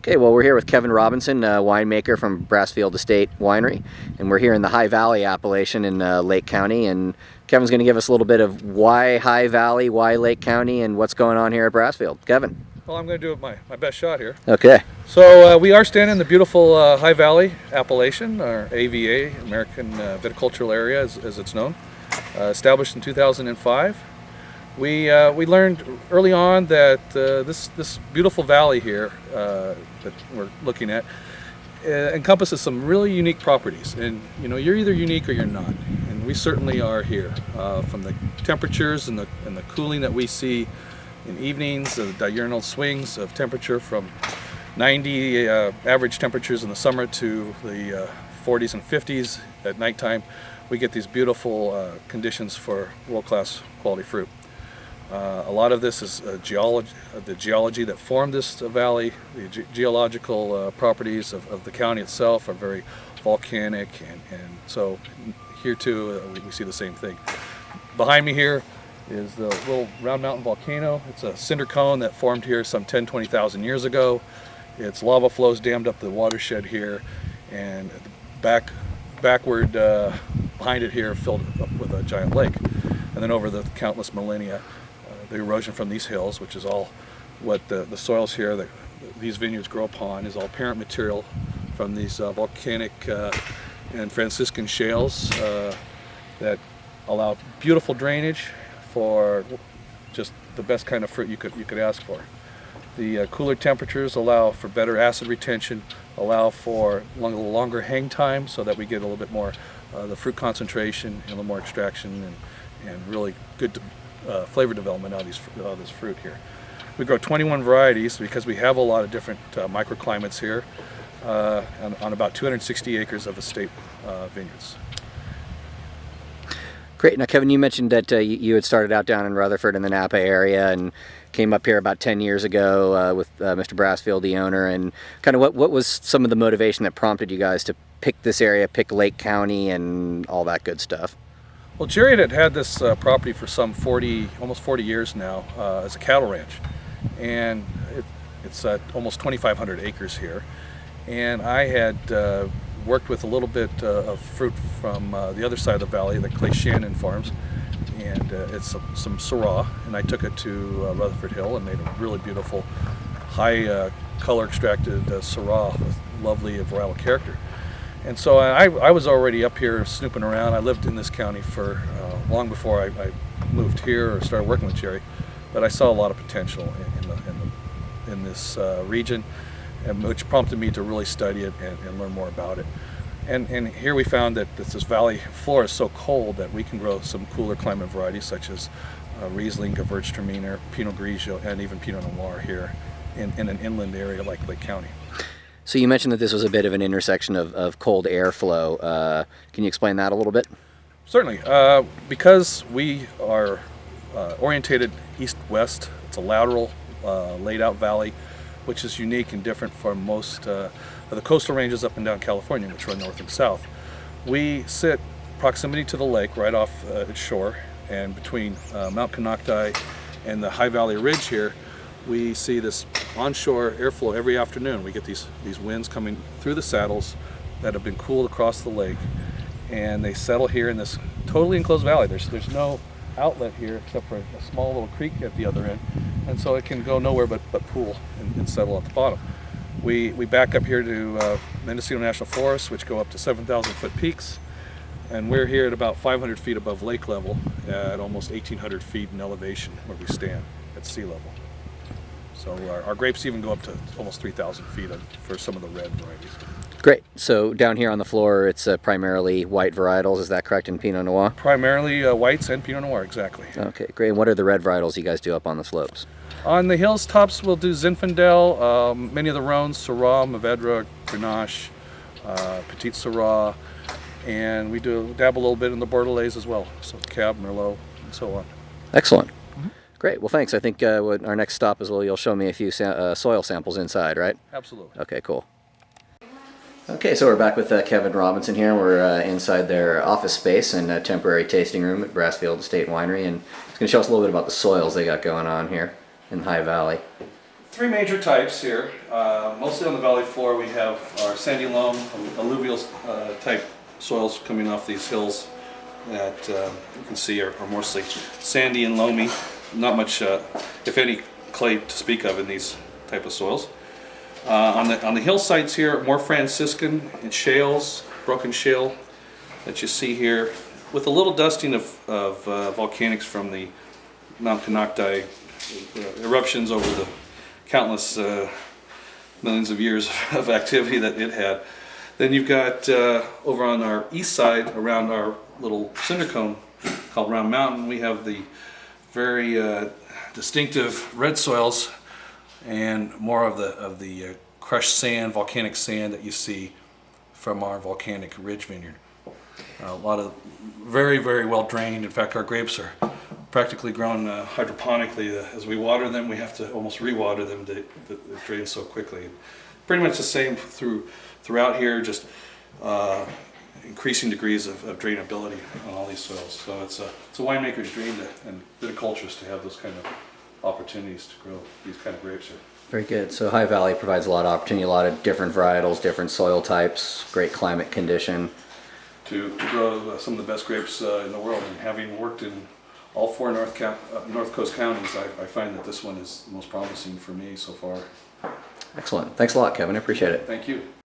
Okay, well, we're here with Kevin Robinson, winemaker from Brassfield Estate Winery, and we're here in the High Valley appellation in Lake County, and Kevin's going to give us a little bit of why High Valley, why Lake County, and what's going on here at Brassfield. Kevin. Well, I'm going to do my best shot here. Okay. So we are standing in the beautiful High Valley appellation, or AVA, American Viticultural Area as it's known, established in 2005. We learned early on that this beautiful valley here that we're looking at encompasses some really unique properties, and you know, you're either unique or you're not, and we certainly are here. From the temperatures and the cooling that we see in evenings, the diurnal swings of temperature from 90 average temperatures in the summer to the 40s and 50s at nighttime, we get these beautiful conditions for world-class quality fruit. A lot of this is the geology that formed this valley. The geological properties of the county itself are very volcanic, and so here too we see the same thing. Behind me here is the little Round Mountain volcano. It's a cinder cone that formed here some 10-20,000 years ago. Its lava flows dammed up the watershed here, and backward behind it here filled up with a giant lake. And then over the countless millennia, the erosion from these hills, which is all what the soils here that these vineyards grow upon, is all parent material from these volcanic and Franciscan shales that allow beautiful drainage for just the best kind of fruit you could ask for. The cooler temperatures allow for better acid retention, allow for longer hang time, so that we get a little bit more the fruit concentration and a little more extraction and really good flavor development out of this fruit here. We grow 21 varieties because we have a lot of different microclimates here on about 260 acres of estate vineyards. Great. Now, Kevin, you mentioned that you had started out down in Rutherford in the Napa area and came up here about 10 years ago with Mr. Brassfield, the owner, and kind of what was some of the motivation that prompted you guys to pick this area, pick Lake County, and all that good stuff? Well, Jerry had this property for some almost 40 years now as a cattle ranch, and it's almost 2,500 acres here. And I had worked with a little bit of fruit from the other side of the valley, the Clay Shannon farms, and it's some Syrah, and I took it to Rutherford Hill and made a really beautiful, high color extracted Syrah with lovely varietal character. And so I was already up here snooping around. I lived in this county for long before I moved here or started working with Jerry, but I saw a lot of potential in this region, and which prompted me to really study it and learn more about it. And here we found that this valley floor is so cold that we can grow some cooler climate varieties such as Riesling, Gewürztraminer, Pinot Grigio, and even Pinot Noir here in an inland area like Lake County. So you mentioned that this was a bit of an intersection of cold airflow. Can you explain that a little bit? Certainly. Because we are orientated east-west, it's a lateral, laid-out valley, which is unique and different from most of the coastal ranges up and down California, which run north and south. We sit proximity to the lake right off its shore, and between Mount Konocti and the High Valley Ridge here, we see this onshore airflow every afternoon. We get these winds coming through the saddles that have been cooled across the lake, and they settle here in this totally enclosed valley. There's no outlet here except for a small little creek at the other end, and so it can go nowhere but pool and settle at the bottom. We back up here to Mendocino National Forest, which go up to 7,000 foot peaks, and we're here at about 500 feet above lake level at almost 1,800 feet in elevation where we stand at sea level. So our grapes even go up to almost 3,000 feet for some of the red varieties. Great. So down here on the floor, it's primarily white varietals. Is that correct, in Pinot Noir? Primarily whites and Pinot Noir, exactly. Okay, great. And what are the red varietals you guys do up on the slopes? On the hills tops, we'll do Zinfandel, many of the Rhones, Syrah, Mourvedre, Grenache, Petite Syrah, and we dabble a little bit in the Bordelais as well, so Cab, Merlot, and so on. Excellent. Great. Well, thanks. I think our next stop is you'll show me a few soil samples inside, right? Absolutely. Okay, cool. Okay, so we're back with Kevin Robinson here. We're inside their office space and temporary tasting room at Brassfield Estate Winery, and he's going to show us a little bit about the soils they got going on here in High Valley. three major types here. Mostly on the valley floor we have our sandy loam, alluvial type soils coming off these hills that you can see are mostly sandy and loamy. Not much, if any, clay to speak of in these type of soils. On the hillsides here, more Franciscan and shales, broken shale that you see here, with a little dusting of volcanics from the Mount Konocti eruptions over the countless millions of years of activity that it had. Then you've got over on our east side, around our little cinder cone called Round Mountain, we have the very distinctive red soils and more of the crushed sand, volcanic sand that you see from our volcanic ridge vineyard. A lot of very well drained. In fact, our grapes are practically grown hydroponically. As we water them, we have to almost re-water them to drain so quickly. Pretty much the same throughout here, just increasing degrees of drainability on all these soils. So it's a winemaker's dream and viticulturist to have those kind of opportunities to grow these kind of grapes here. Very good. So High Valley provides a lot of opportunity, a lot of different varietals, different soil types, great climate condition. To grow some of the best grapes in the world. And having worked in all four North Coast counties, I find that this one is the most promising for me so far. Excellent. Thanks a lot, Kevin. I appreciate it. Thank you.